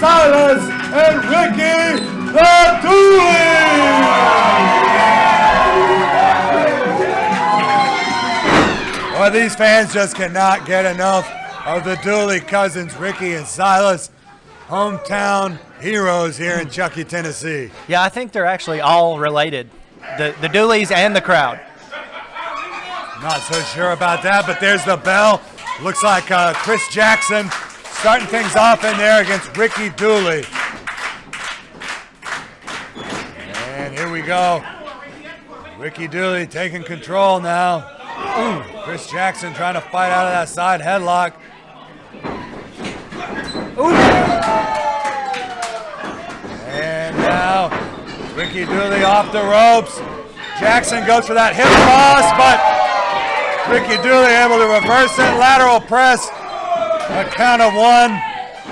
Silas and Ricky the Dooleys. Well, these fans just cannot get enough of the Dooley cousins, Ricky and Silas, hometown heroes here in Chuckey, Tennessee. Yeah, I think they're actually all related, the Dooleys and the crowd. Not so sure about that, but there's the bell. Looks like Chris Jackson starting things off in there against Ricky Dooley. And here we go. Ricky Dooley taking control now. Ooh, Chris Jackson trying to fight out of that side headlock. Ooh. And now Ricky Dooley off the ropes. Jackson goes for that hip toss, but Ricky Dooley able to reverse it, lateral press, a count of one.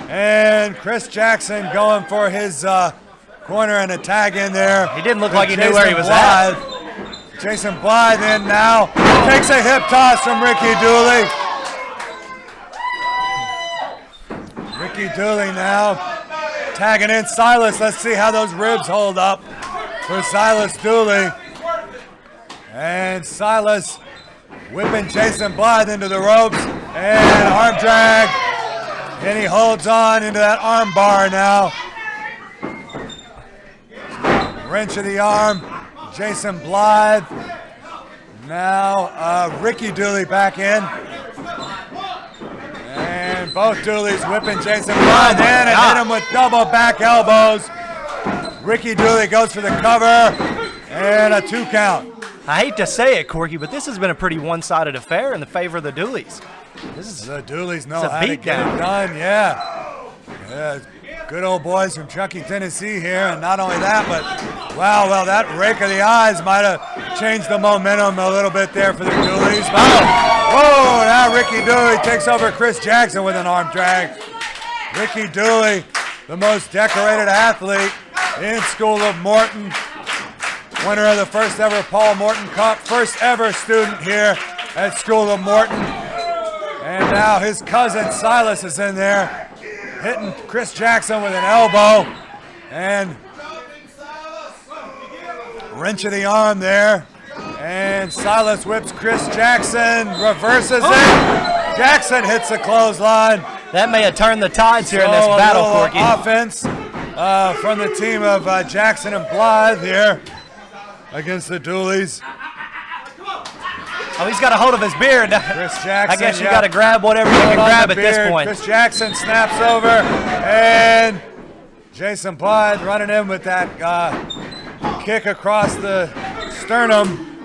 And Chris Jackson going for his corner and a tag in there. He didn't look like he knew where he was at. Jason Blythe in now, takes a hip toss from Ricky Dooley. Ricky Dooley now tagging in Silas. Let's see how those ribs hold up for Silas Dooley. And Silas whipping Jason Blythe into the ropes and arm drag. And he holds on into that arm bar now. Wrench of the arm. Jason Blythe. Now Ricky Dooley back in. And both Dooleys whipping Jason Blythe in and hit him with double back elbows. Ricky Dooley goes for the cover and a 2 count. I hate to say it, Corky, but this has been a pretty one-sided affair in the favor of the Dooleys. This is the Dooleys know how to get it done, yeah. Good old boys from Chuckey, Tennessee here, and not only that, but wow, well, that rake of the eyes might have changed the momentum a little bit there for the Dooleys. Whoa, now Ricky Dooley takes over Chris Jackson with an arm drag. Ricky Dooley, the most decorated athlete in School of Morton. Winner of the first ever Paul Morton Cup, first ever student here at School of Morton. And now his cousin Silas is in there, hitting Chris Jackson with an elbow. And wrench of the arm there. And Silas whips Chris Jackson, reverses it. Jackson hits the clothesline. That may have turned the tides here in this battle, Corky. Offense from the team of Jackson and Blythe here against the Dooleys. Oh, he's got a hold of his beard. Chris Jackson, I guess you got to grab whatever you can grab at this point. Chris Jackson snaps over, and Jason Blythe running in with that kick across the sternum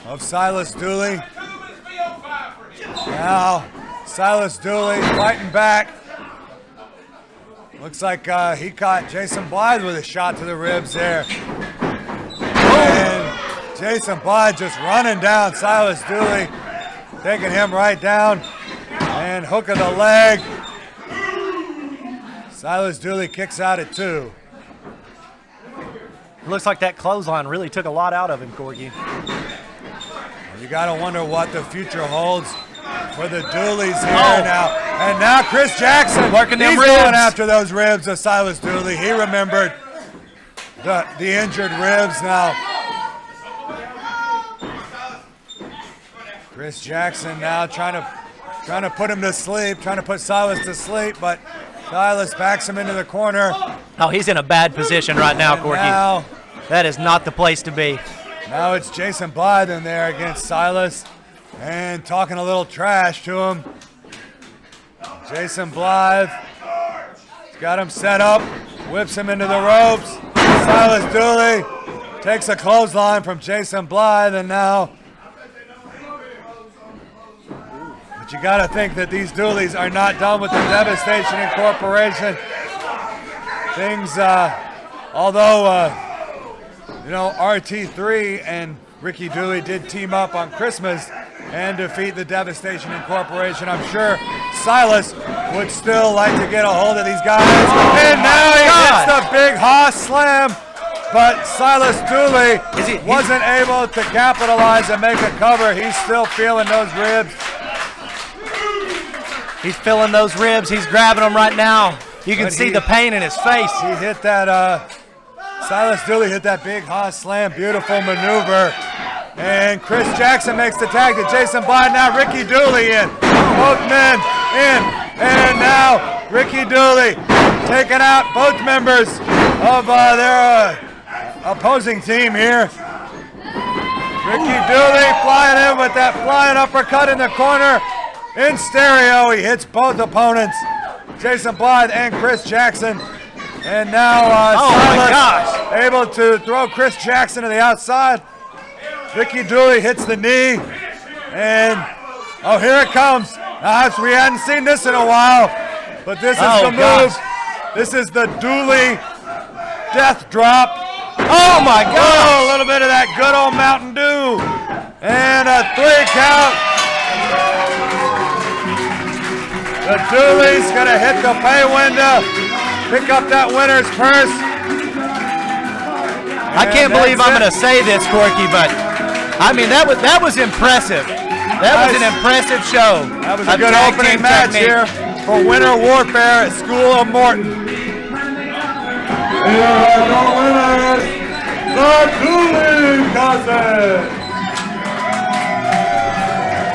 of Silas Dooley. Now, Silas Dooley fighting back. Looks like he caught Jason Blythe with a shot to the ribs there. And Jason Blythe just running down Silas Dooley, taking him right down, and hook of the leg. Silas Dooley kicks out at 2. Looks like that clothesline really took a lot out of him, Corky. You got to wonder what the future holds for the Dooleys here now. And now Chris Jackson, working them he's ribs. going after those ribs of Silas Dooley. He remembered the injured ribs now. Chris Jackson now trying to put him to sleep, trying to put Silas to sleep, but Silas backs him into the corner. Oh, he's in a bad position right now, Corky. Now, that is not the place to be. Now it's Jason Blythe in there against Silas and talking a little trash to him. Jason Blythe got him set up, whips him into the ropes. Silas Dooley takes a clothesline from Jason Blythe, and now but you got to think that these Dooleys are not done with the Devastation Incorporation. Things, although RT3 and Ricky Dooley did team up on Christmas and defeat the Devastation Incorporation, I'm sure Silas would still like to get a hold of these guys. And now he hits the big Haas slam, but Silas Dooley wasn't able to capitalize and make a cover. He's still feeling those ribs. He's feeling those ribs. He's grabbing them right now. You can see the pain in his face. He hit that, Silas Dooley hit that big Haas slam. Beautiful maneuver. And Chris Jackson makes the tag to Jason Blythe. Now Ricky Dooley in. Both men in. And now Ricky Dooley taking out both members of their opposing team here. Ricky Dooley flying in with that flying uppercut in the corner. In stereo, he hits both opponents, Jason Blythe and Chris Jackson. And now Silas able to throw Chris Jackson to the outside. Ricky Dooley hits the knee, and here it comes. Now, we hadn't seen this in a while, but this is the move. This is the Dooley death drop. Oh my God! Oh, a little bit of that good old Mountain Dew, and a 3 count. The Dooleys gonna hit the pay window, pick up that winner's purse. I can't believe I'm gonna say this, Corky, but I mean that was impressive. That was an impressive show. That was a good opening match here for Winter Warfare at School of Morton. Here are the winners, the Dooley cousins.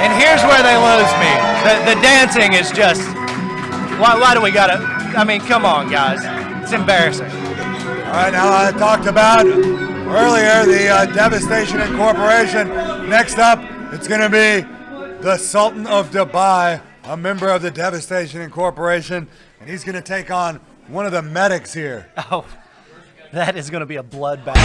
And here's where they lose me. The dancing is just, why do we gotta, I mean, come on, guys. It's embarrassing. All right, now I talked about earlier the Devastation Incorporation. Next up, it's going to be the Sultan of Dubai, a member of the Devastation Incorporation, and he's going to take on one of the medics here. Oh, that is going to be a bloodbath.